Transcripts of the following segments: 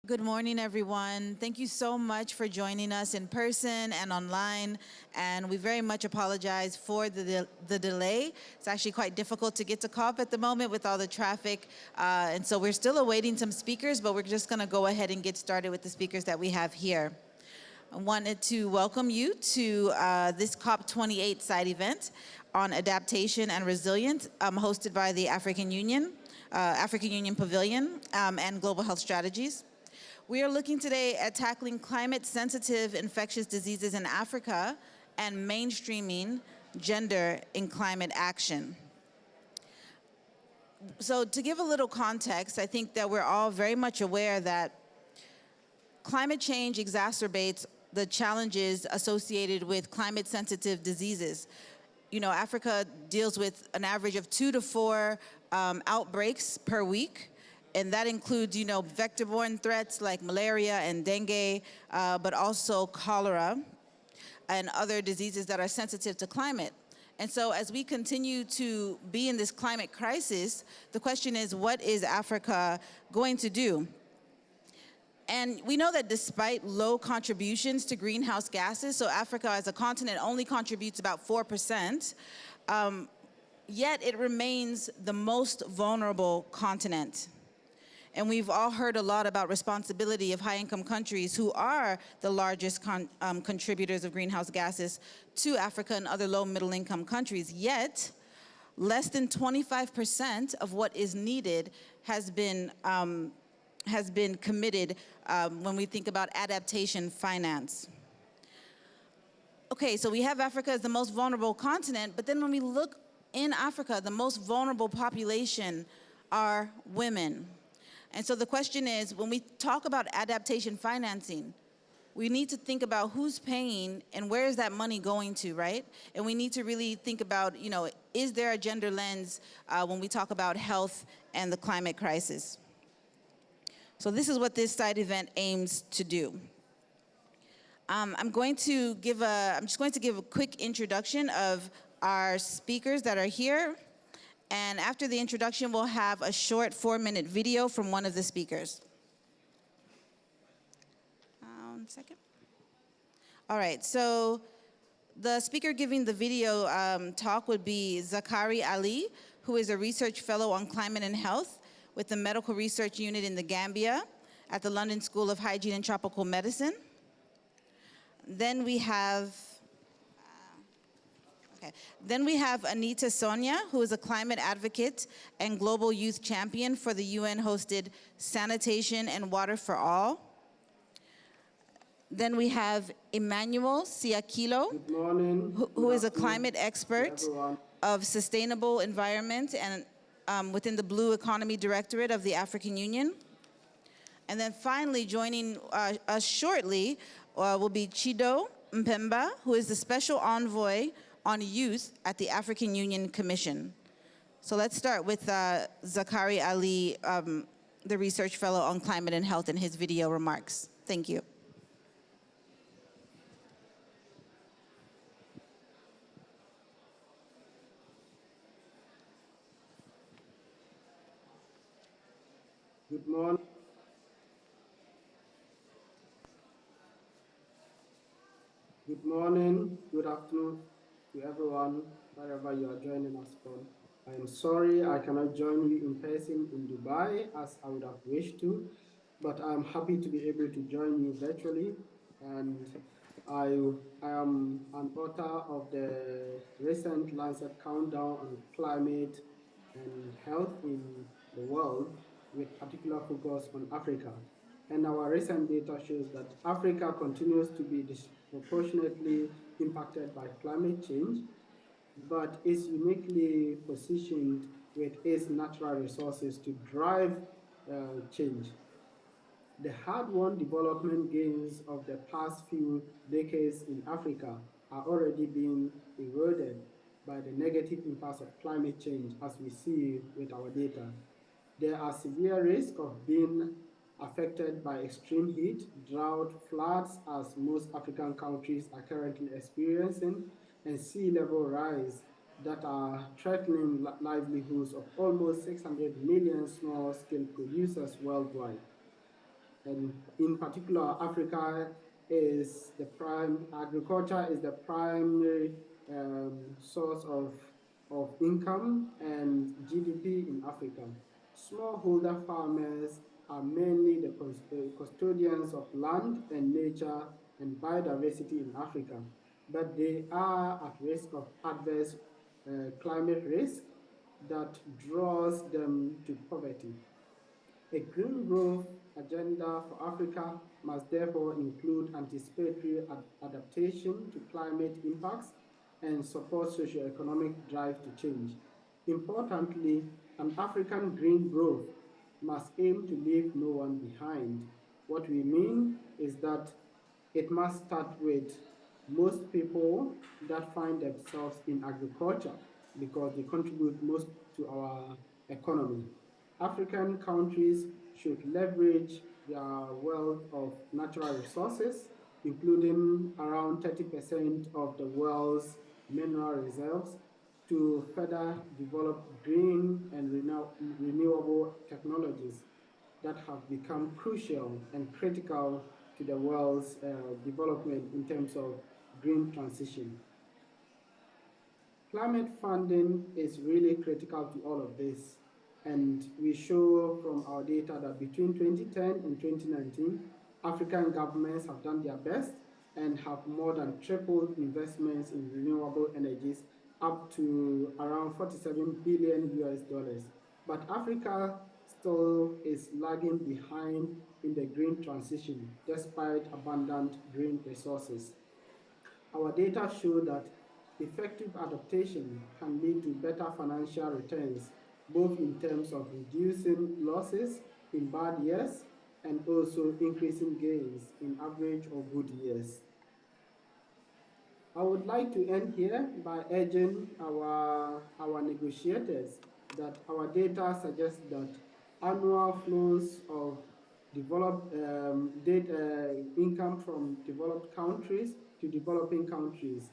Good morning, everyone. Thank you so much for joining us in person and online. And we very much apologize for the delay. It's actually quite difficult to get to COP at the moment with all the traffic. And so we're still awaiting some speakers, but we're just going to go ahead and get started with the speakers that we have here. I wanted to welcome you to this COP28 side event on adaptation and resilience, hosted by the African Union Pavilion, and Global Health Strategies. We are looking today at tackling climate-sensitive infectious diseases in Africa and mainstreaming gender in climate action. So to give a little context, I think that we're all very much aware that climate change exacerbates the challenges associated with climate-sensitive diseases. You know, Africa deals with an average of 2 to 4 outbreaks per week. And that includes, you know, vector-borne threats like malaria and dengue, but also cholera and other diseases that are sensitive to climate. And so as we continue to be in this climate crisis, the question is, what is Africa going to do? And we know that despite low contributions to greenhouse gases, so Africa as a continent only contributes about 4%, yet it remains the most vulnerable continent. And we've all heard a lot about responsibility of high-income countries who are the largest contributors of greenhouse gases to Africa and other low middle-income countries. Yet, less than 25% of what is needed has been committed when we think about adaptation finance. Okay, so we have Africa as the most vulnerable continent, but then when we look in Africa, the most vulnerable population are women. And so the question is, when we talk about adaptation financing, we need to think about who's paying and where is that money going to, right? And we need to really think about, you know, is there a gender lens when we talk about health and the climate crisis? So this is what this side event aims to do. I'm just going to give a quick introduction of our speakers that are here. And after the introduction, we'll have a short 4-minute video from one of the speakers. 1 second. All right, so the speaker giving the video talk would be Zakari Ali, who is a research fellow on climate and health with the Medical Research Unit in the Gambia at the London School of Hygiene and Tropical Medicine. Then we have Anita Sonia, who is a climate advocate and global youth champion for the UN-hosted Sanitation and Water for All. Then we have Emmanuel Siakilo, who is a climate expert of sustainable environment and within the Blue Economy Directorate of the African Union. And then finally, joining us shortly will be Chido Mpemba, who is the Special Envoy on Youth at the African Union Commission. So let's start with Zakari Ali, the Research Fellow on Climate and Health, and his video remarks. Thank you. Good morning. Good morning, good afternoon to everyone, wherever you are joining us from. I am sorry I cannot join you in person in Dubai as I would have wished to, but I'm happy to be able to join you virtually. And I am an author of the recent Lancet Countdown on Climate and Health in the World, with particular focus on Africa. And our recent data shows that Africa continues to be disproportionately impacted by climate change, but is uniquely positioned with its natural resources to drive change. The hard-won development gains of the past few decades in Africa are already being eroded by the negative impacts of climate change, as we see with our data. There are severe risks of being affected by extreme heat, drought, floods, as most African countries are currently experiencing, and sea level rise that are threatening livelihoods of almost 600 million small-scale producers worldwide. and in particular, Africa is agriculture is the primary source of income and GDP in Africa. Smallholder farmers are mainly the custodians of land and nature and biodiversity in Africa, but they are at risk of adverse climate risk that draws them to poverty. A green growth agenda for Africa must therefore include anticipatory adaptation to climate impacts and support socioeconomic drive to change. Importantly, an African green growth must aim to leave no one behind. What we mean is that it must start with most people that find themselves in agriculture because they contribute most to our economy. African countries should leverage their wealth of natural resources, including around 30% of the world's mineral reserves, to further develop green and renewable technologies that have become crucial and critical to the world's development in terms of green transition. Climate funding is really critical to all of this. And we show from our data that between 2010 and 2019, African governments have done their best and have more than tripled investments in renewable energies up to around 47 billion US dollars. But Africa still is lagging behind in the green transition despite abundant green resources. Our data show that effective adaptation can lead to better financial returns, both in terms of reducing losses in bad years and also increasing gains in average or good years. I would like to end here by urging our negotiators that our data suggests that annual flows of developed income from developed countries to developing countries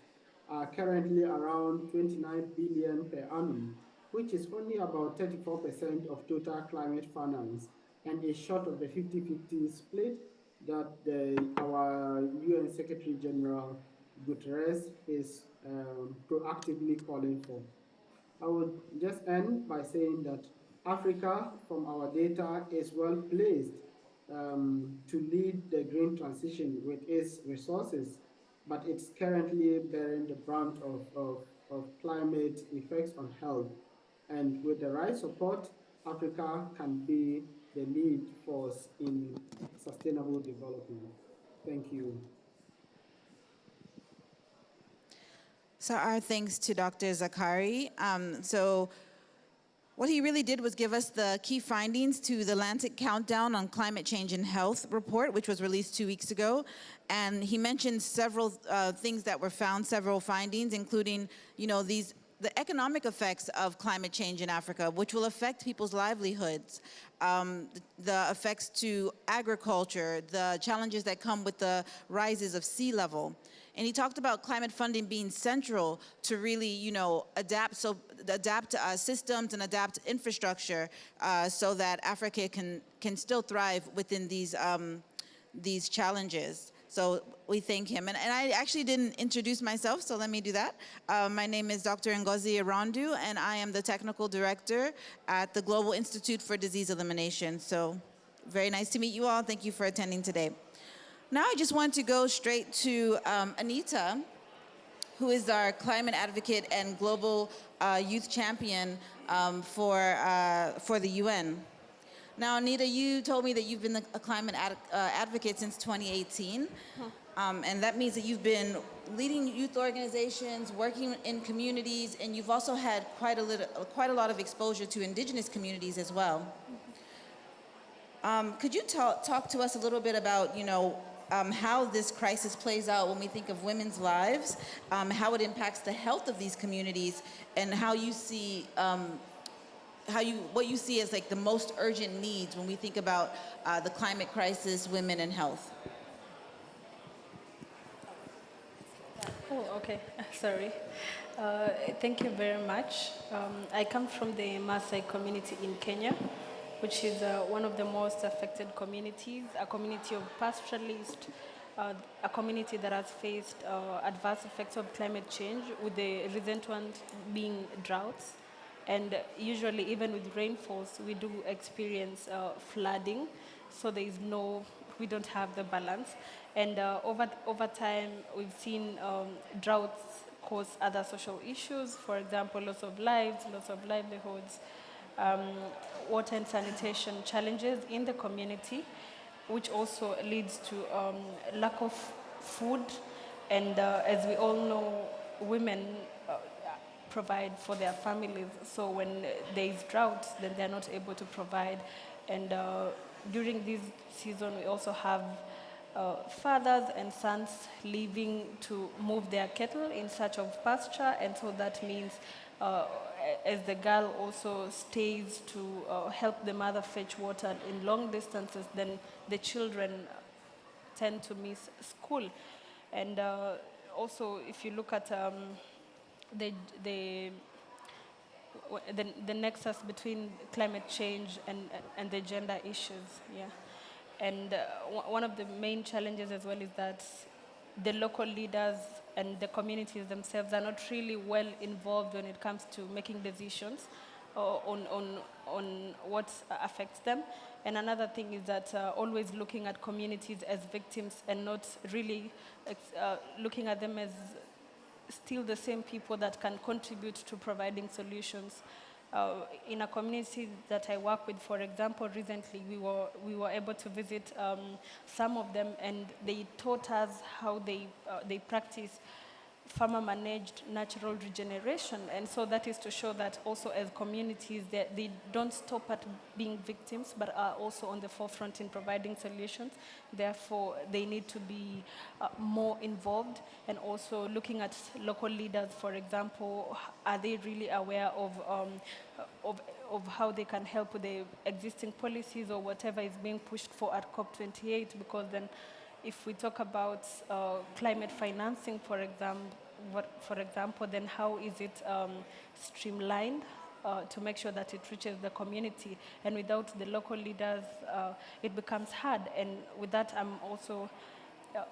are currently around 29 billion per annum, which is only about 34% of total climate finance and is short of the 50-50 split that our UN Secretary General Guterres is proactively calling for. I would just end by saying that Africa, from our data, is well placed to lead the green transition with its resources, but it's currently bearing the brunt of climate effects on health. And with the right support, Africa can be the lead force in sustainable development. Thank you. So our thanks to Dr. Zakari. So what he really did was give us the key findings to the Atlantic Countdown on Climate Change and Health report, which was released 2 weeks ago. And he mentioned several things that were found, several findings, including, the economic effects of climate change in Africa, which will affect people's livelihoods, the effects to agriculture, the challenges that come with the rises of sea level. And he talked about climate funding being central to really, adapt systems and adapt infrastructure so that Africa can still thrive within these challenges. So we thank him. And I actually didn't introduce myself, so let me do that. My name is Dr. Ngozi Irandu, and I am the Technical Director at the Global Institute for Disease Elimination. So very nice to meet you all. Thank you for attending today. Now I just want to go straight to Anita, who is our climate advocate and global youth champion for the UN. Now, Anita, you told me that you've been a climate advocate since 2018, and that means that you've been leading youth organizations, working in communities, and you've also had quite a lot of exposure to indigenous communities as well. Could you talk to us a little bit about, how this crisis plays out when we think of women's lives, how it impacts the health of these communities, and how you see what you see as like the most urgent needs when we think about the climate crisis, women, and health? Oh, okay. Sorry. Thank you very much. I come from the Maasai community in Kenya, which is one of the most affected communities, a community of pastoralists, a community that has faced adverse effects of climate change, with the recent ones being droughts. And usually, even with rainfalls, we do experience flooding, so we don't have the balance. And over time, we've seen droughts cause other social issues, for example, loss of lives, loss of livelihoods, um, water and sanitation challenges in the community, which also leads to lack of food. And as we all know, women provide for their families. So when there is drought, then they're not able to provide. And during this season, we also have fathers and sons leaving to move their cattle in search of pasture. And so that means as the girl also stays to help the mother fetch water in long distances, then the children tend to miss school. And also, if you look at the, the, the nexus between climate change and the gender issues, yeah. And one of the main challenges as well is that the local leaders and the communities themselves are not really well involved when it comes to making decisions on what affects them. And another thing is that always looking at communities as victims and not really looking at them as still the same people that can contribute to providing solutions. In a community that I work with, for example, recently we were able to visit some of them, and they taught us how they practice farmer-managed natural regeneration. And so that is to show that also as communities, they don't stop at being victims, but are also on the forefront in providing solutions. Therefore, they need to be more involved, and also looking at local leaders, for example, are they really aware of how they can help with the existing policies or whatever is being pushed for at COP28, because then if we talk about climate financing, for example, then how is it streamlined to make sure that it reaches the community? And without the local leaders, it becomes hard. And with that, I'm also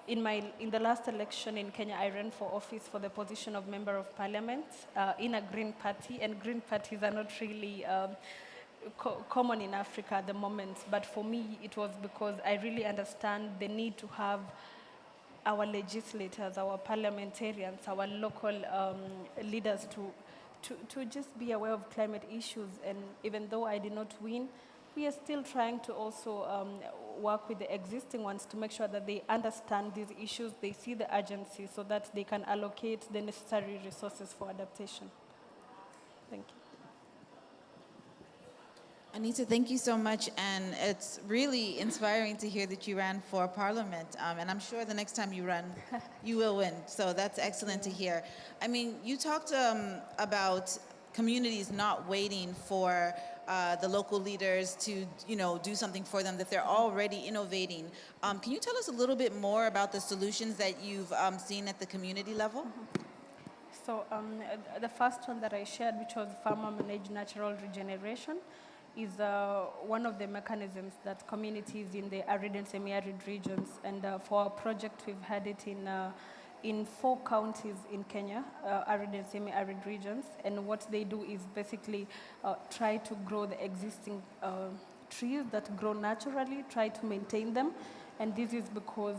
in the last election in Kenya, I ran for office for the position of Member of Parliament in a Green Party, and Green parties are not really common in Africa at the moment. But for me, it was because I really understand the need to have our legislators, our parliamentarians, our local leaders to just be aware of climate issues. And even though I did not win, we are still trying to also work with the existing ones to make sure that they understand these issues, they see the urgency, so that they can allocate the necessary resources for adaptation. Thank you. Anita, thank you so much, and it's really inspiring to hear that you ran for parliament, and I'm sure the next time you run, you will win, so that's excellent to hear. I mean, you talked about communities not waiting for the local leaders to, do something for them, that they're already innovating. Can you tell us a little bit more about the solutions that you've seen at the community level? So the first one that I shared, which was farmer-managed natural regeneration, is one of the mechanisms that communities in the arid and semi-arid regions, and for our project we've had it in 4 counties in Kenya, arid and semi-arid regions. And what they do is basically try to grow the existing trees that grow naturally, try to maintain them. And this is because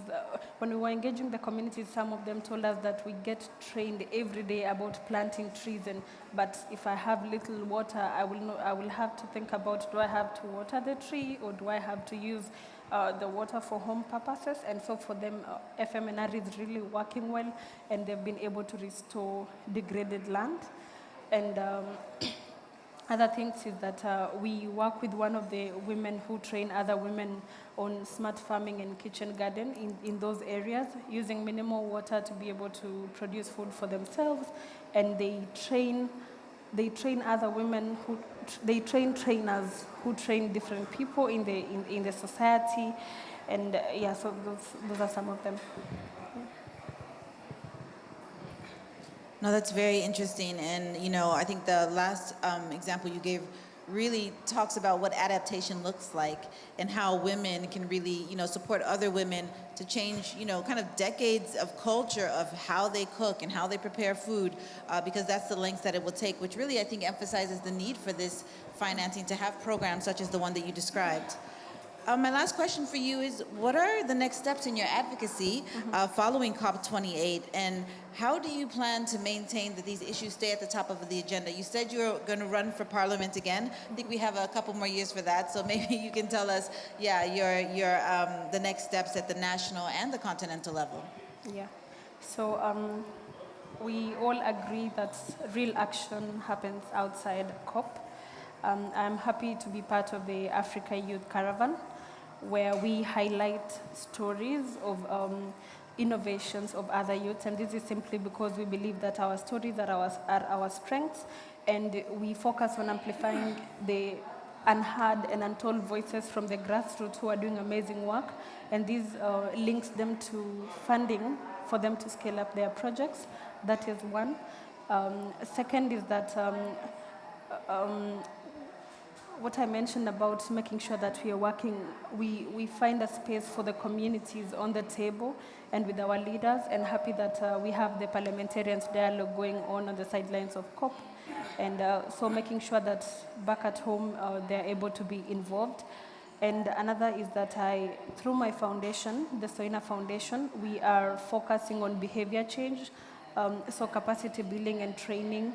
when we were engaging the communities, some of them told us that we get trained every day about planting trees, but if I have little water, I will have to think about, do I have to water the tree, or do I have to use the water for home purposes? And so for them, FMNR is really working well, and they've been able to restore degraded land. And other things is that we work with one of the women who train other women on smart farming and kitchen garden in those areas, using minimal water to be able to produce food for themselves. And they train other women they train trainers who train different people in the society. And yeah, so those are some of them. No, that's very interesting. And, I think the last example you gave really talks about what adaptation looks like and how women can really, support other women to change, kind of decades of culture of how they cook and how they prepare food, because that's the lengths that it will take, which really I think emphasizes the need for this financing to have programs such as the one that you described. My last question for you is, what are the next steps in your advocacy following COP28, and how do you plan to maintain that these issues stay at the top of the agenda? You said you're going to run for parliament again. I think we have a couple more years for that, so maybe you can tell us, the next steps at the national and the continental level. Yeah. So we all agree that real action happens outside COP. I'm happy to be part of the Africa Youth Caravan, where we highlight stories of innovations of other youths, and this is simply because we believe that our stories are our strengths, and we focus on amplifying the unheard and untold voices from the grassroots who are doing amazing work, and this links them to funding for them to scale up their projects. That is one. Second is that what I mentioned about making sure that we are working, we find a space for the communities on the table and with our leaders, and happy that we have the parliamentarians dialogue going on the sidelines of COP. And so making sure that back at home they're able to be involved. And another is that through my foundation, the Soina Foundation, we are focusing on behavior change, so capacity building and training,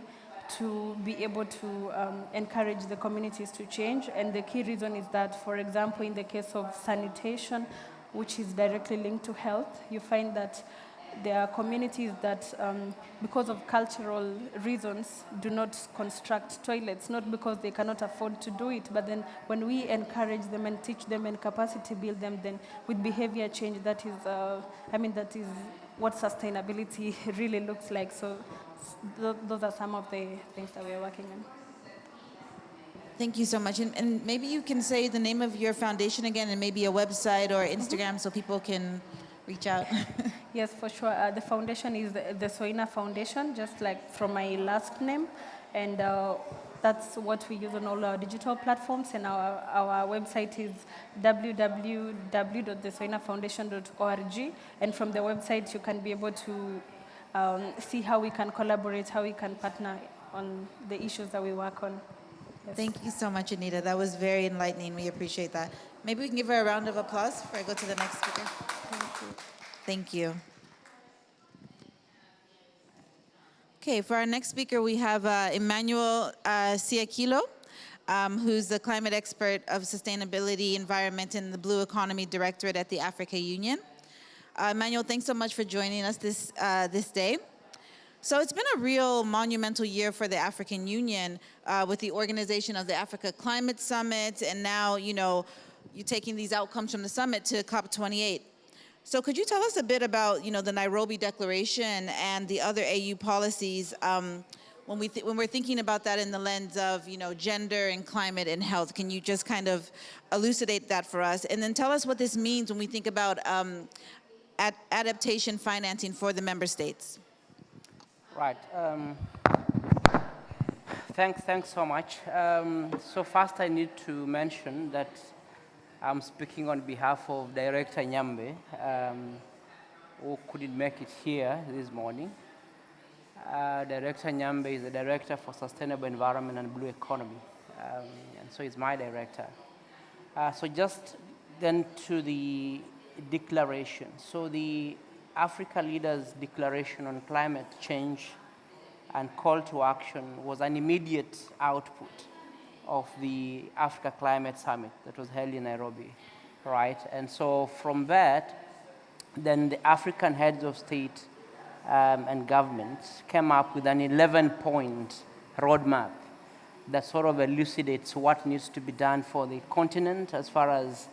to be able to encourage the communities to change. And the key reason is that, for example, in the case of sanitation, which is directly linked to health, you find that there are communities that, because of cultural reasons, do not construct toilets, not because they cannot afford to do it, but then when we encourage them and teach them and capacity build them, then with behavior change, that is, that is what sustainability really looks like. So those are some of the things that we are working on. Thank you so much. And maybe you can say the name of your foundation again, and maybe a website or Instagram so people can reach out. Yes, for sure. The foundation is the Soina Foundation, just like from my last name. And that's what we use on all our digital platforms. And our website is www.thesoinafoundation.org. And from the website, you can be able to see how we can collaborate, how we can partner on the issues that we work on. Yes. Thank you so much, Anita. That was very enlightening. We appreciate that. Maybe we can give her a round of applause before I go to the next speaker. Thank you. Thank you. Okay, for our next speaker, we have Emmanuel Siakilo, who's the climate expert of sustainability, environment, and the Blue Economy Directorate at the Africa Union. Emmanuel, thanks so much for joining us this day. So it's been a real monumental year for the African Union with the organization of the Africa Climate Summit, and now, you're taking these outcomes from the summit to COP28. So could you tell us a bit about, the Nairobi Declaration and the other AU policies when we're thinking about that in the lens of, gender and climate and health? Can you just kind of elucidate that for us? And then tell us what this means when we think about adaptation financing for the member states. Right. Thanks so much. So first I need to mention that I'm speaking on behalf of Director Nyambe, who couldn't make it here this morning. Director Nyambe is the Director for Sustainable Environment and Blue Economy, and so he's my director. So just then to the declaration. So the Africa Leaders Declaration on Climate Change and Call to Action was an immediate output of the Africa Climate Summit that was held in Nairobi, right? And so from that, then the African heads of state and governments came up with an 11-point roadmap that sort of elucidates what needs to be done for the continent as far as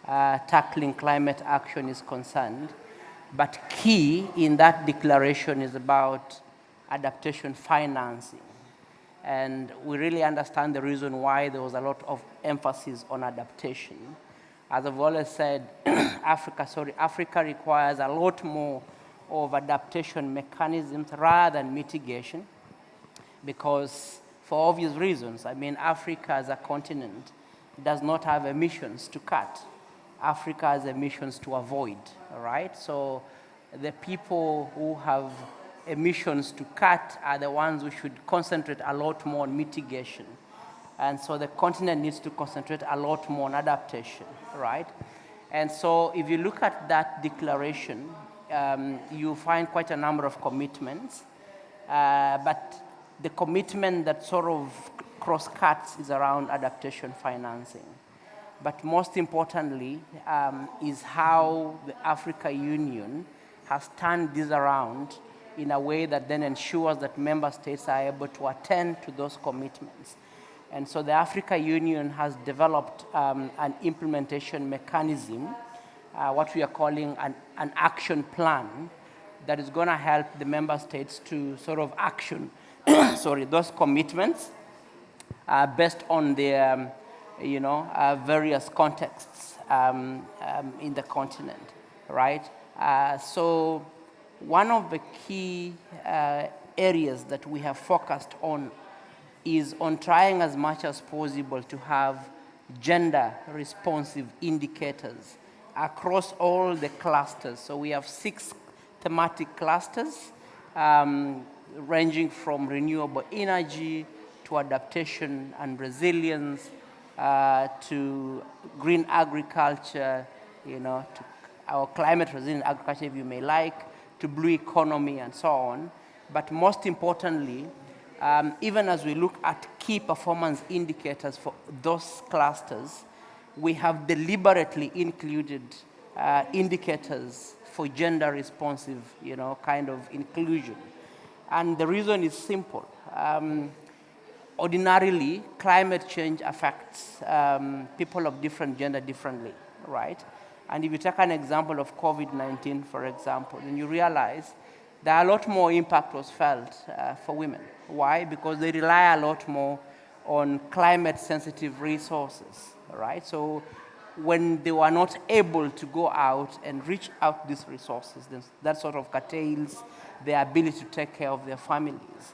tackling climate action is concerned. But key in that declaration is about adaptation financing. And we really understand the reason why there was a lot of emphasis on adaptation. As I've always said, Africa requires a lot more of adaptation mechanisms rather than mitigation, because for obvious reasons. I mean, Africa as a continent does not have emissions to cut. Africa has emissions to avoid, all right? So the people who have emissions to cut are the ones who should concentrate a lot more on mitigation. And so the continent needs to concentrate a lot more on adaptation, right? And so if you look at that declaration, you find quite a number of commitments, but the commitment that sort of cross-cuts is around adaptation financing. But most importantly is how the Africa Union has turned this around in a way that then ensures that member states are able to attend to those commitments. And so the Africa Union has developed an implementation mechanism, what we are calling an action plan, that is going to help the member states to sort of action those commitments based on their various contexts in the continent, right? So one of the key areas that we have focused on is on trying as much as possible to have gender-responsive indicators across all the clusters. So we have 6 thematic clusters ranging from renewable energy to adaptation and resilience, to green agriculture, to our climate resilient agriculture, if you may like, to blue economy and so on. But most importantly, even as we look at key performance indicators for those clusters, we have deliberately included indicators for gender responsive, kind of inclusion. And the reason is simple. Ordinarily, climate change affects people of different gender differently, right? And if you take an example of COVID-19, for example, then you realize that a lot more impact was felt for women. Why? Because they rely a lot more on climate-sensitive resources, right? So when they were not able to go out and reach out these resources, then that sort of curtails their ability to take care of their families.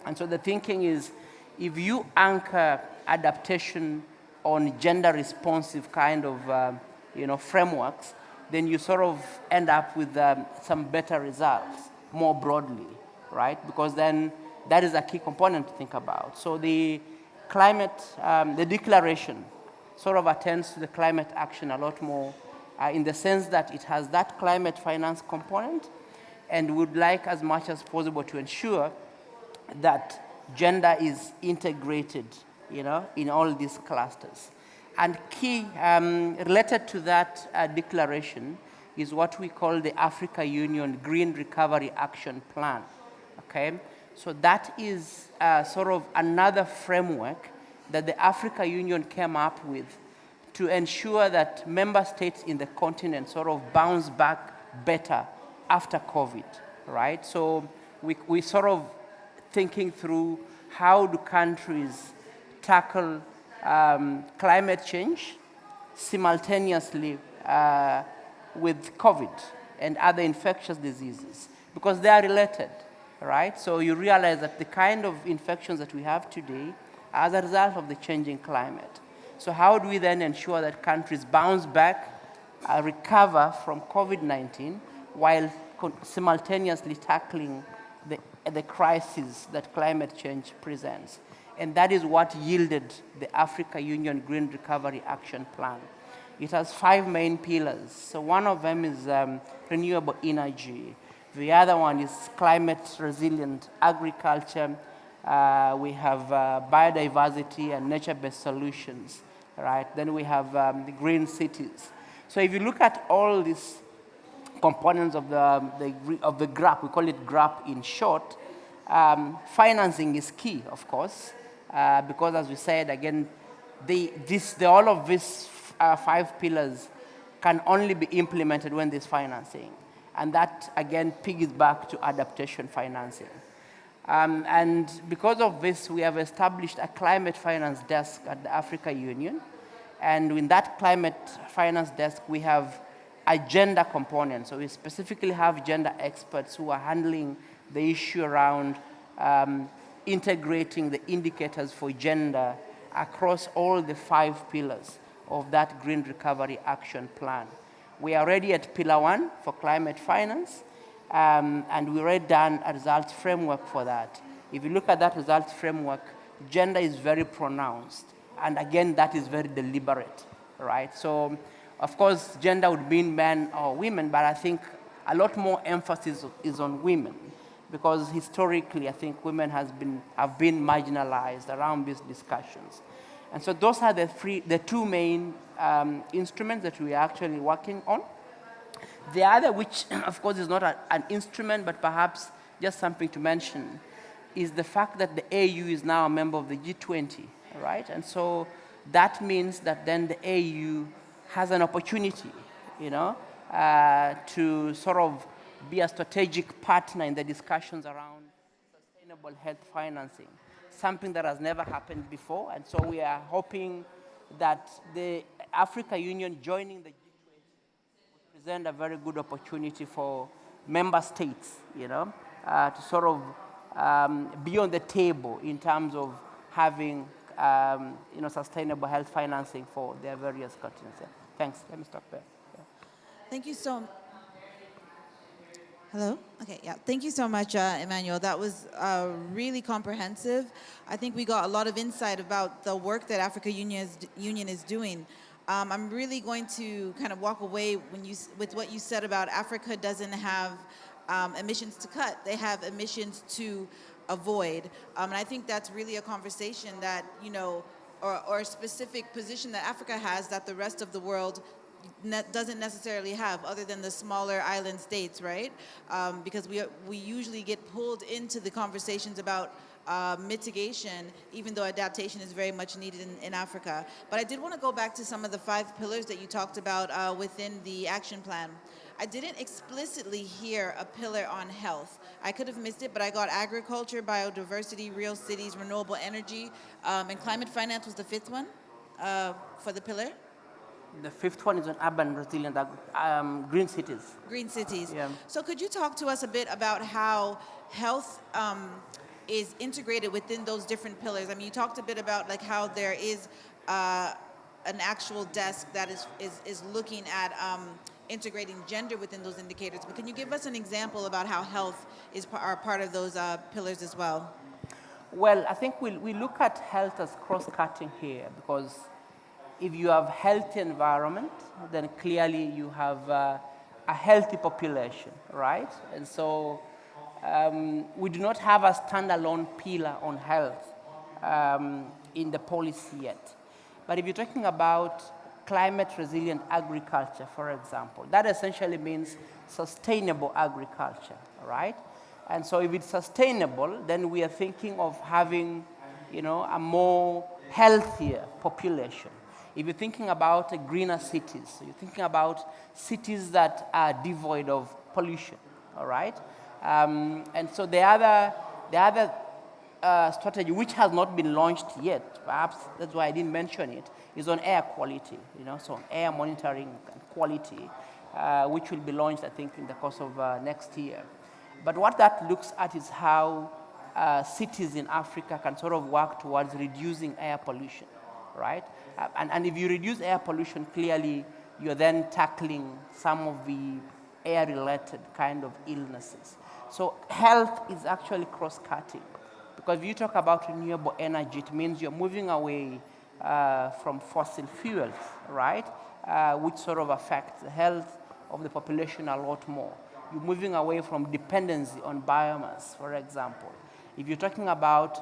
And so the thinking is, if you anchor adaptation on gender-responsive kind of frameworks, then you sort of end up with some better results more broadly, right? Because then that is a key component to think about. So the climate, the declaration sort of attends to the climate action a lot more in the sense that it has that climate finance component, and would like as much as possible to ensure that gender is integrated, in all these clusters. And key, related to that declaration, is what we call the Africa Union Green Recovery Action Plan, okay? So that is sort of another framework that the Africa Union came up with to ensure that member states in the continent sort of bounce back better after COVID, right? So we sort of thinking through how do countries tackle climate change simultaneously with COVID and other infectious diseases, because they are related, right? So you realize that the kind of infections that we have today are as a result of the changing climate. So how do we then ensure that countries bounce back, recover from COVID-19, while simultaneously tackling the crisis that climate change presents? And that is what yielded the Africa Union Green Recovery Action Plan. It has 5 main pillars. So one of them is renewable energy. The other one is climate resilient agriculture. We have biodiversity and nature-based solutions, right? Then we have the green cities. So if you look at all these components of the GRAP, we call it GRAP in short, financing is key, of course, because as we said, again, all of these 5 pillars can only be implemented when there's financing. And that, again, piggybacks to adaptation financing. And because of this, we have established a climate finance desk at the Africa Union. And in that climate finance desk, we have a gender component. So we specifically have gender experts who are handling the issue around integrating the indicators for gender across all the 5 pillars of that Green Recovery Action Plan. We are already at Pillar 1 for climate finance, and we already done a results framework for that. If you look at that results framework, gender is very pronounced, and again, that is very deliberate, right? So, of course, gender would mean men or women, but I think a lot more emphasis is on women, because historically, I think women have been marginalized around these discussions. And so those are the 2 main instruments that we are actually working on. The other, which of course is not an instrument, but perhaps just something to mention, is the fact that the AU is now a member of the G20, right? And so that means that then the AU has an opportunity, to sort of be a strategic partner in the discussions around sustainable health financing, something that has never happened before. And so we are hoping that the Africa Union joining the G20 would present a very good opportunity for member states, to sort of be on the table in terms of having, sustainable health financing for their various continents. Yeah. Thanks. Let me stop there. Yeah. Thank you so much. Hello? Okay, yeah. Thank you so much, Emmanuel. That was really comprehensive. I think we got a lot of insight about the work that Africa Union is doing. I'm really going to kind of walk away with what you said about Africa doesn't have emissions to cut. They have emissions to avoid. And I think that's really a conversation that, or a specific position that Africa has that the rest of the world doesn't necessarily have, other than the smaller island states, right? Because we usually get pulled into the conversations about mitigation, even though adaptation is very much needed in Africa. But I did want to go back to some of the 5 pillars that you talked about within the action plan. I didn't explicitly hear a pillar on health. I could have missed it, but I got agriculture, biodiversity, real cities, renewable energy, and climate finance was the 5th one for the pillar. The 5th one is on urban resilient green cities. Green cities. Yeah. So could you talk to us a bit about how health is integrated within those different pillars? I mean, you talked a bit about like how there is an actual desk that is looking at integrating gender within those indicators. But can you give us an example about how health are part of those pillars as well? Well, I think we look at health as cross-cutting here, because if you have healthy environment, then clearly you have a healthy population, right? And so we do not have a standalone pillar on health in the policy yet. But if you're talking about climate resilient agriculture, for example, that essentially means sustainable agriculture, right? And so if it's sustainable, then we are thinking of having, a more healthier population. If you're thinking about greener cities, so you're thinking about cities that are devoid of pollution, all right? And so the other strategy, which has not been launched yet, perhaps that's why I didn't mention it, is on air quality, so air monitoring and quality, which will be launched, I think, in the course of next year. But what that looks at is how cities in Africa can sort of work towards reducing air pollution, right? And if you reduce air pollution, clearly you're then tackling some of the air-related kind of illnesses. So health is actually cross-cutting, because if you talk about renewable energy, it means you're moving away from fossil fuels, right? Which sort of affects the health of the population a lot more. You're moving away from dependency on biomass, for example. If you're talking about,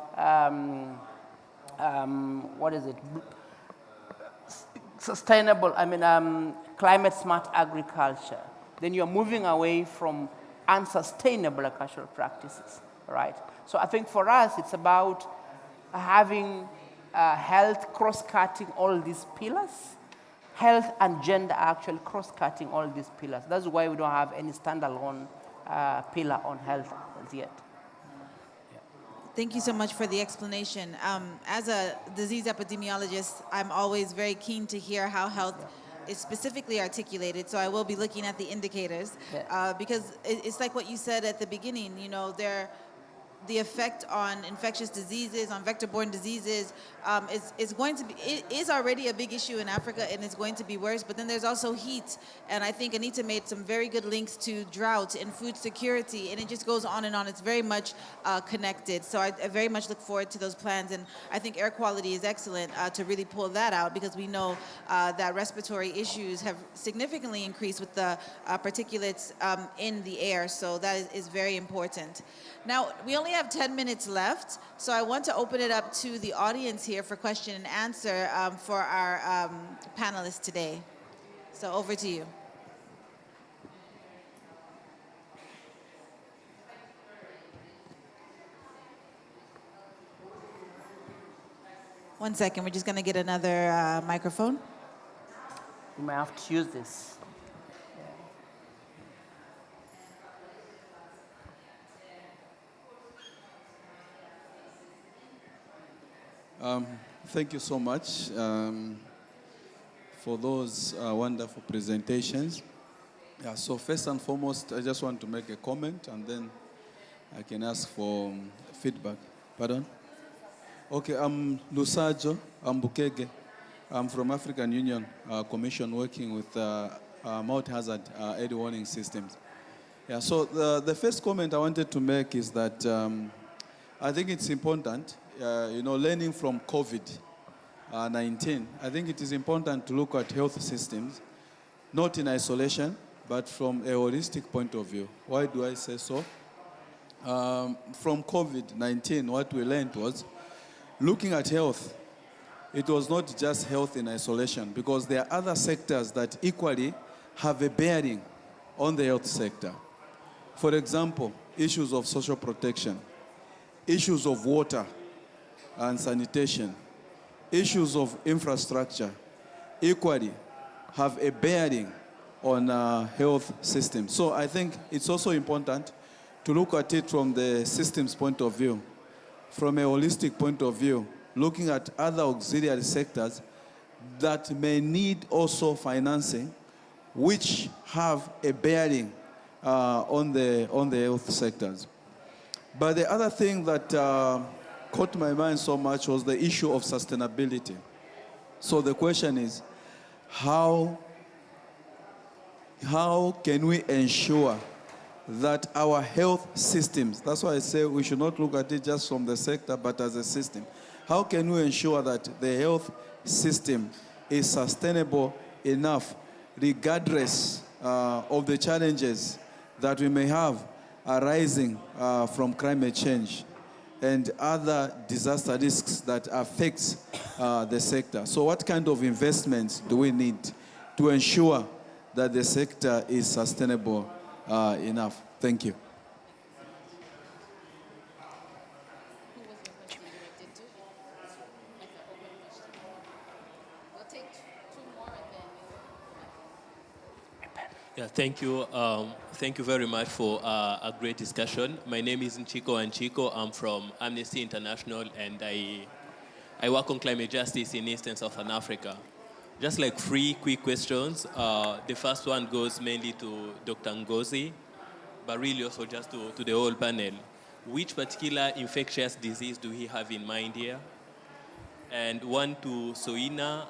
sustainable, climate smart agriculture, then you're moving away from unsustainable agricultural practices, right? So I think for us, it's about having health cross-cutting all these pillars. Health and gender are actually cross-cutting all these pillars. That's why we don't have any standalone pillar on health as yet. Thank you so much for the explanation. As a disease epidemiologist, I'm always very keen to hear how health is specifically articulated, so I will be looking at the indicators, because it's like what you said at the beginning, the effect on infectious diseases, on vector-borne diseases, is going to be, it is already a big issue in Africa, and it's going to be worse. But then there's also heat, and I think Anita made some very good links to drought and food security, and it just goes on and on. It's very much connected. So I very much look forward to those plans, and I think air quality is excellent to really pull that out, because we know that respiratory issues have significantly increased with the particulates in the air. So that is very important. Now, we only have 10 minutes left, so I want to open it up to the audience here for question and answer for our panelists today. So over to you. One second, we're just going to get another microphone. You might have to use this. Thank you so much for those wonderful presentations. Yeah, so first and foremost, I just want to make a comment, and then I can ask for feedback. Pardon? Okay, I'm Lusajo Ambukege. I'm from African Union Commission working with multi-hazard early warning systems. Yeah, so the first comment I wanted to make is that I think it's important, learning from COVID-19, I think it is important to look at health systems, not in isolation, but from a holistic point of view. Why do I say so? From COVID-19, what we learned was, looking at health, it was not just health in isolation, because there are other sectors that equally have a bearing on the health sector. For example, issues of social protection, issues of water and sanitation, issues of infrastructure, equally have a bearing on health systems. So I think it's also important to look at it from the systems point of view, from a holistic point of view, looking at other auxiliary sectors that may need also financing, which have a bearing on the health sectors. But the other thing that caught my mind so much was the issue of sustainability. So the question is, how can we ensure that our health systems, that's why I say we should not look at it just from the sector, but as a system. How can we ensure that the health system is sustainable enough, regardless of the challenges that we may have arising from climate change and other disaster risks that affect the sector? So what kind of investments do we need to ensure that the sector is sustainable enough? Thank you. Yeah, thank you. Thank you very much for a great discussion. My name is Nchiko Anchiko. I'm from Amnesty International, and I work on climate justice in East and Southern Africa. Just like 3 quick questions. The first one goes mainly to Dr. Ngozi, but really also just to the whole panel. Which particular infectious disease do we have in mind here? And one to Soina.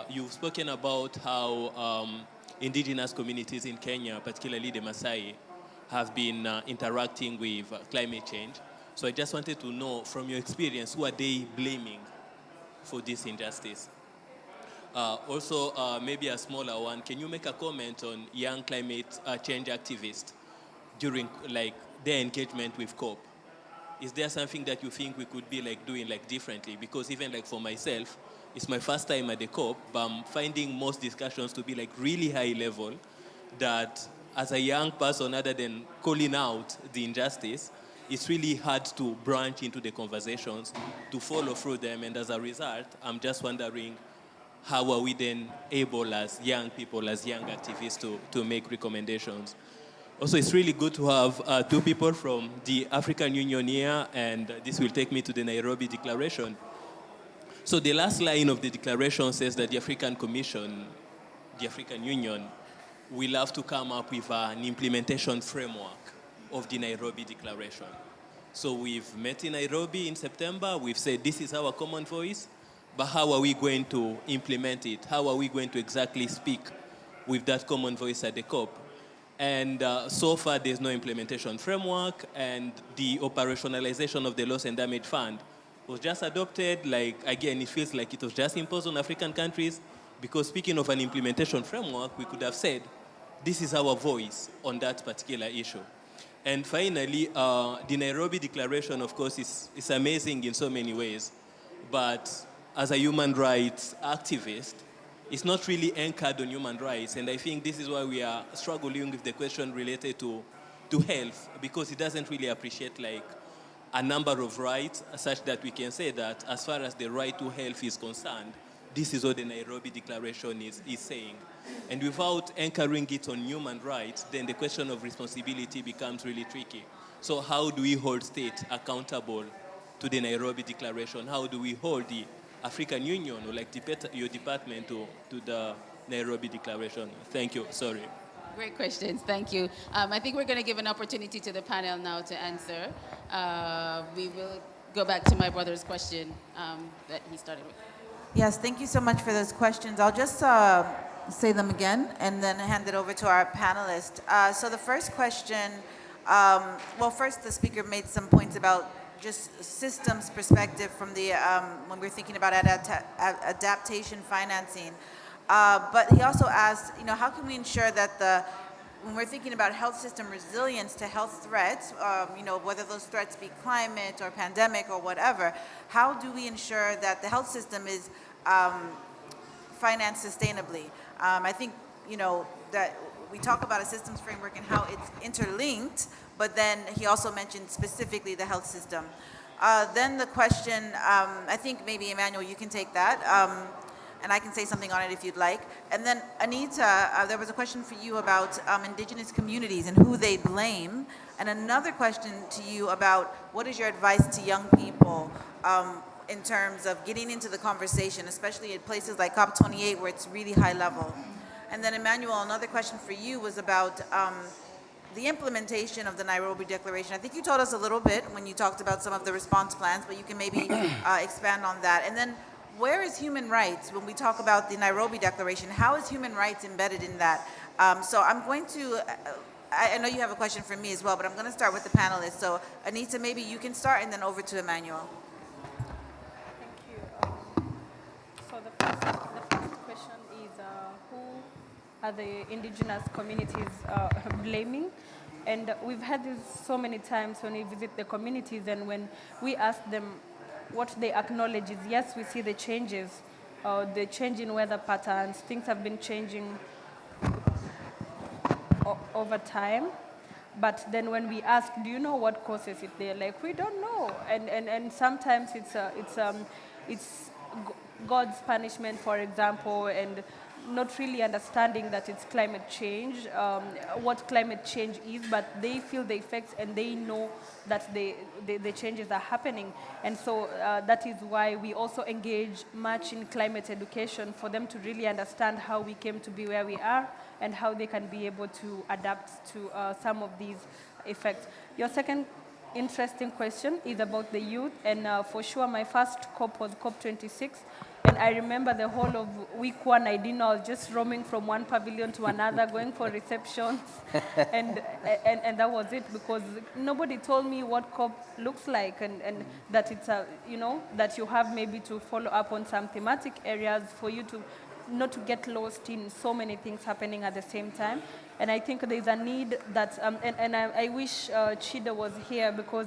You've spoken about how indigenous communities in Kenya, particularly the Maasai, have been interacting with climate change. So I just wanted to know, from your experience, who are they blaming for this injustice? Also, maybe a smaller one, can you make a comment on young climate change activists during their engagement with COP? Is there something that you think we could be doing differently? Because even for myself, it's my first time at the COP, but I'm finding most discussions to be really high level, that as a young person, other than calling out the injustice, it's really hard to branch into the conversations, to follow through them. And as a result, I'm just wondering, how are we then able as young people, as young activists to make recommendations? Also, it's really good to have 2 people from the African Union here, and this will take me to the Nairobi Declaration. So the last line of the declaration says that the African Commission, the African Union, will have to come up with an implementation framework of the Nairobi Declaration. So we've met in Nairobi in September. We've said this is our common voice, but how are we going to implement it? How are we going to exactly speak with that common voice at the COP? And so far, there's no implementation framework, and the operationalization of the Loss and Damage Fund was just adopted. Like, again, it feels like it was just imposed on African countries, because speaking of an implementation framework, we could have said, this is our voice on that particular issue. And finally, the Nairobi Declaration, of course, is amazing in so many ways. But as a human rights activist, it's not really anchored on human rights. And I think this is why we are struggling with the question related to health, because it doesn't really appreciate like a number of rights such that we can say that as far as the right to health is concerned, this is what the Nairobi Declaration is saying. And without anchoring it on human rights, then the question of responsibility becomes really tricky. So how do we hold state accountable to the Nairobi Declaration? How do we hold the African Union, or like your department, to the Nairobi Declaration? Thank you. Sorry. Great questions. Thank you. I think we're going to give an opportunity to the panel now to answer. We will go back to my brother's question that he started with. Yes, thank you so much for those questions. I'll just say them again and then hand it over to our panelists. So the first question, well, first the speaker made some points about just systems perspective from the, when we're thinking about adaptation financing. But he also asked, how can we ensure that when we're thinking about health system resilience to health threats, whether those threats be climate or pandemic or whatever, how do we ensure that the health system is financed sustainably? I think, that we talk about a systems framework and how it's interlinked, but then he also mentioned specifically the health system. Then the question, I think maybe Emmanuel, you can take that. And I can say something on it if you'd like. And then Anita, there was a question for you about indigenous communities and who they blame. And another question to you about what is your advice to young people in terms of getting into the conversation, especially at places like COP28 where it's really high level. And then Emmanuel, another question for you was about the implementation of the Nairobi Declaration. I think you told us a little bit when you talked about some of the response plans, but you can maybe expand on that. And then where is human rights when we talk about the Nairobi Declaration? How is human rights embedded in that? So I'm going to, I know you have a question for me as well, but I'm going to start with the panelists. So Anita, maybe you can start and then over to Emmanuel. Thank you. So the first question is who are the indigenous communities blaming? And we've had this so many times when we visit the communities, and when we ask them what they acknowledge is, yes, we see the changes, the change in weather patterns, things have been changing over time. But then when we ask, do you know what causes it? They're like, we don't know. And sometimes it's God's punishment, for example, and not really understanding that it's climate change, what climate change is, but they feel the effects and they know that the changes are happening. And so that is why we also engage much in climate education for them to really understand how we came to be where we are and how they can be able to adapt to some of these effects. Your second interesting question is about the youth, and for sure my first COP was COP26. And I remember the whole of week one, I didn't know, I was just roaming from one pavilion to another, going for receptions, and that was it, because nobody told me what COP looks like, and that it's that you have maybe to follow up on some thematic areas for you to not to get lost in so many things happening at the same time. And I think there's a need that, and I wish Chida was here, because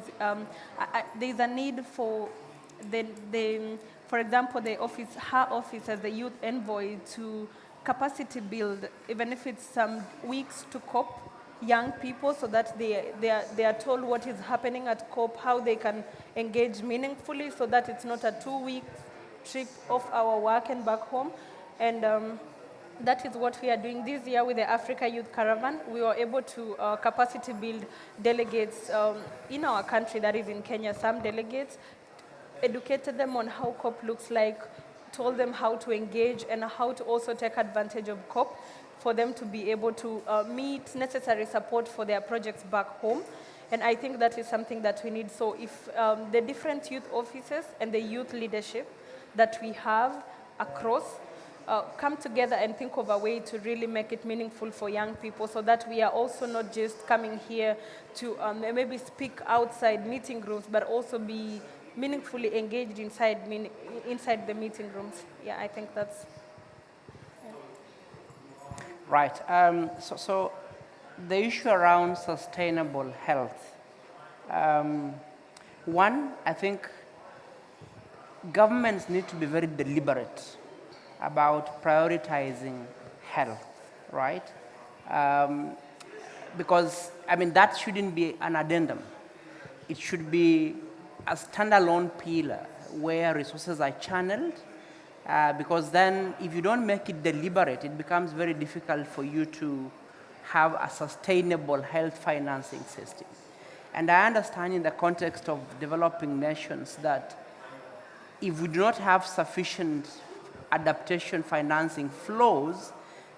there's a need for for example, her office as the youth envoy to capacity build, even if it's some weeks to COP, young people, so that they are told what is happening at COP, how they can engage meaningfully, so that it's not a 2-week trip off our work and back home. And that is what we are doing this year with the Africa Youth Caravan. We were able to capacity build delegates in our country, that is in Kenya, some delegates, educated them on how COP looks like, told them how to engage and how to also take advantage of COP for them to be able to meet necessary support for their projects back home. And I think that is something that we need. So if the different youth offices and the youth leadership that we have across come together and think of a way to really make it meaningful for young people, so that we are also not just coming here to maybe speak outside meeting rooms, but also be meaningfully engaged inside the meeting rooms. Yeah, I think that's... Right. So the issue around sustainable health. One, I think governments need to be very deliberate about prioritizing health, right? Because, I mean, that shouldn't be an addendum. It should be a standalone pillar where resources are channeled, because then if you don't make it deliberate, it becomes very difficult for you to have a sustainable health financing system. And I understand in the context of developing nations that if we do not have sufficient adaptation financing flows,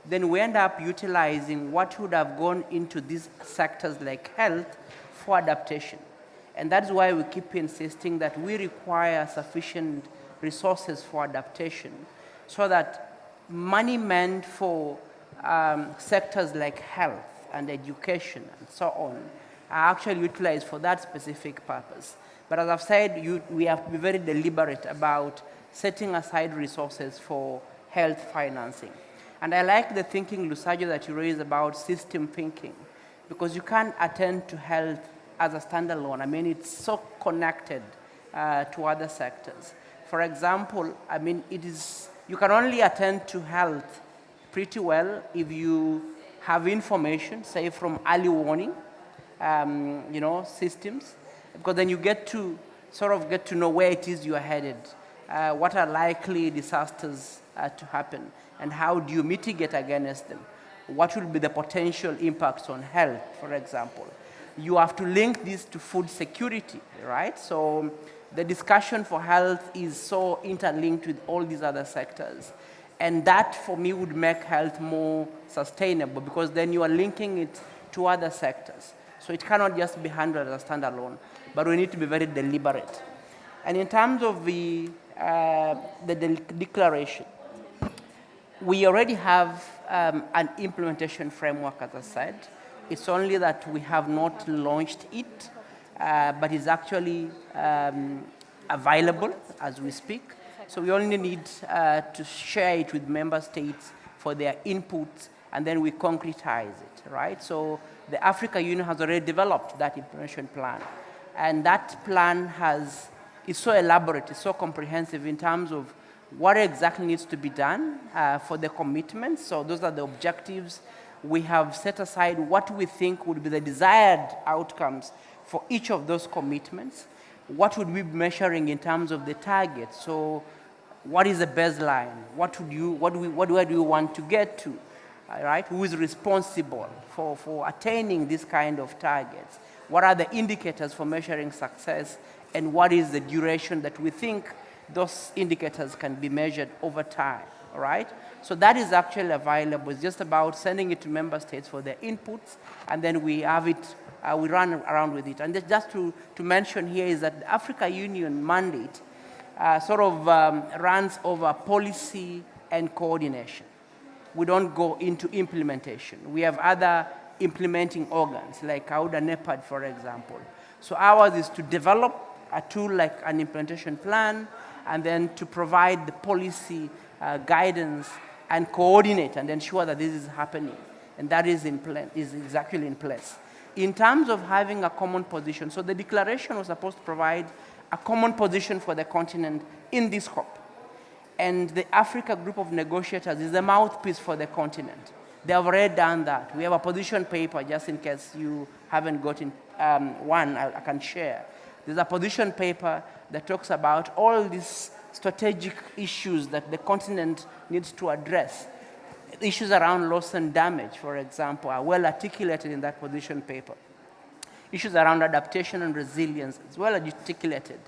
then we end up utilizing what would have gone into these sectors like health for adaptation. And that's why we keep insisting that we require sufficient resources for adaptation, so that money meant for sectors like health and education and so on are actually utilized for that specific purpose. But as I've said, we have to be very deliberate about setting aside resources for health financing. And I like the thinking, Lusajo, that you raised about system thinking, because you can't attend to health as a standalone. I mean, it's so connected to other sectors. For example, I mean, you can only attend to health pretty well if you have information, say from early warning, systems, because then you get to know where it is you are headed, what are likely disasters to happen, and how do you mitigate against them? What will be the potential impacts on health, for example? You have to link this to food security, right? So the discussion for health is so interlinked with all these other sectors. And that, for me, would make health more sustainable, because then you are linking it to other sectors. So it cannot just be handled as a standalone, but we need to be very deliberate. And in terms of the declaration, we already have an implementation framework, as I said. It's only that we have not launched it, but it's actually available as we speak. So we only need to share it with member states for their input, and then we concretize it, right? So the Africa Union has already developed that implementation plan. And that plan is so elaborate, it's so comprehensive in terms of what exactly needs to be done for the commitments. So those are the objectives. We have set aside what we think would be the desired outcomes for each of those commitments. What would we be measuring in terms of the target? So what is the baseline? Where do you want to get to? Right? Who is responsible for attaining this kind of targets? What are the indicators for measuring success? And what is the duration that we think those indicators can be measured over time, all right? So that is actually available. It's just about sending it to member states for their inputs, and then we have it, we run around with it. And just to mention here is that the Africa Union mandate runs over policy and coordination. We don't go into implementation. We have other implementing organs, like AUDA NEPAD, for example. So ours is to develop a tool like an implementation plan, and then to provide the policy guidance and coordinate and ensure that this is happening. And that is actually in place. In terms of having a common position, so the declaration was supposed to provide a common position for the continent in this COP. And the Africa group of negotiators is the mouthpiece for the continent. They have already done that. We have a position paper, just in case you haven't gotten one, I can share. There's a position paper that talks about all these strategic issues that the continent needs to address. Issues around loss and damage, for example, are well articulated in that position paper. Issues around adaptation and resilience is well articulated.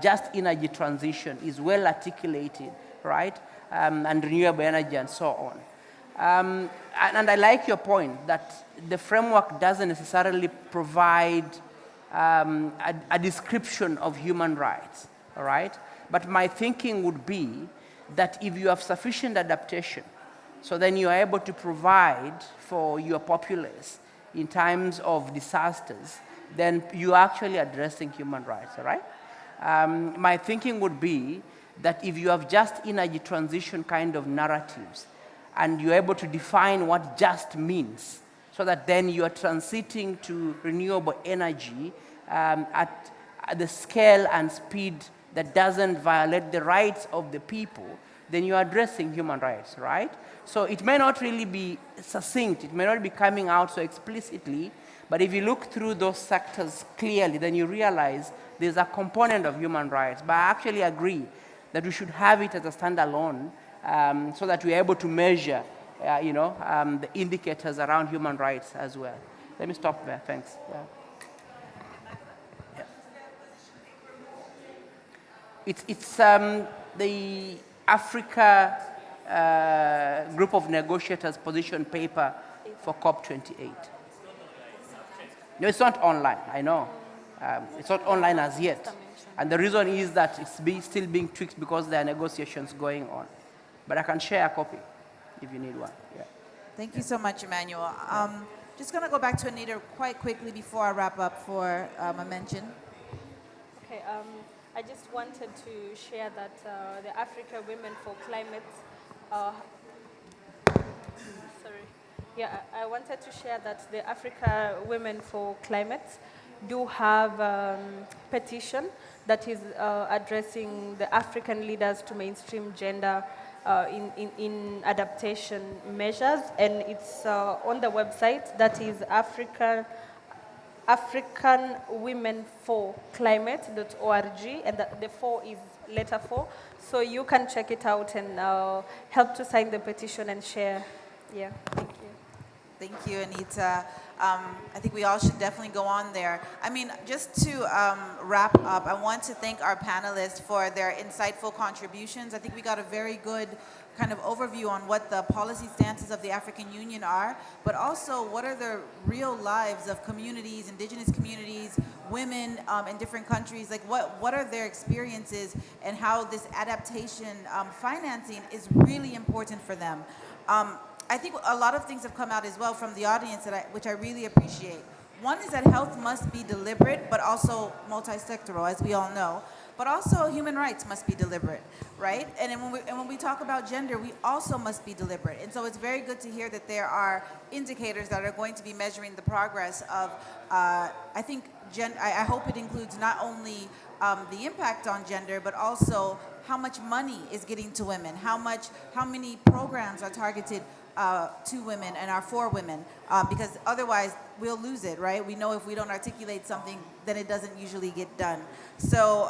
Just energy transition is well articulated, right? And renewable energy and so on. And I like your point that the framework doesn't necessarily provide a description of human rights, all right? But my thinking would be that if you have sufficient adaptation, so then you are able to provide for your populace in times of disasters, then you are actually addressing human rights, all right? My thinking would be that if you have just energy transition kind of narratives, and you're able to define what just means, so that then you are transiting to renewable energy at the scale and speed that doesn't violate the rights of the people, then you're addressing human rights, right? So it may not really be succinct, it may not be coming out so explicitly, but if you look through those sectors clearly, then you realize there's a component of human rights. But I actually agree that we should have it as a standalone so that we're able to measure the indicators around human rights as well. Let me stop there, thanks. Yeah. It's the Africa group of negotiators position paper for COP28. No, it's not online, I know. It's not online as yet. And the reason is that it's still being tweaked because there are negotiations going on. But I can share a copy if you need one. Yeah. Thank you so much, Emmanuel. Just going to go back to Anita quite quickly before I wrap up for a mention. Okay, I just wanted to share that the Africa Women for Climate, I wanted to share that the Africa Women for Climate do have a petition that is addressing the African leaders to mainstream gender in adaptation measures, and it's on the website that is africanwomenforclimate.org, and the 4 is letter 4. So you can check it out and help to sign the petition and share. Yeah, thank you. Thank you, Anita. I think we all should definitely go on there. I mean, just to wrap up, I want to thank our panelists for their insightful contributions. I think we got a very good kind of overview on what the policy stances of the African Union are, but also what are the real lives of communities, indigenous communities, women in different countries, like what are their experiences and how this adaptation financing is really important for them. I think a lot of things have come out as well from the audience which I really appreciate. One is that health must be deliberate, but also multi-sectoral, as we all know. But also human rights must be deliberate, right? And when we talk about gender, we also must be deliberate. And so it's very good to hear that there are indicators that are going to be measuring the progress of, I think, I hope it includes not only the impact on gender, but also how much money is getting to women, how many programs are targeted to women and are for women, because otherwise we'll lose it, right? We know if we don't articulate something, then it doesn't usually get done. So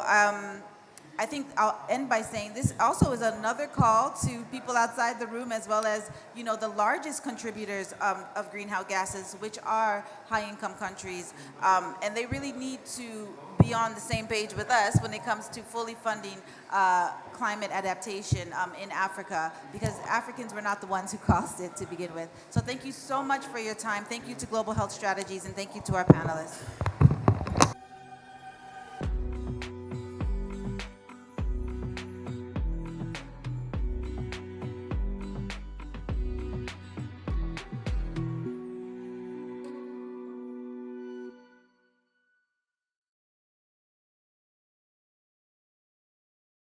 I think I'll end by saying this also is another call to people outside the room, as well as, you know, the largest contributors of greenhouse gases, which are high-income countries, and they really need to be on the same page with us when it comes to fully funding climate adaptation in Africa, because Africans were not the ones who caused it to begin with. So thank you so much for your time. Thank you to Global Health Strategies, and thank you to our panelists.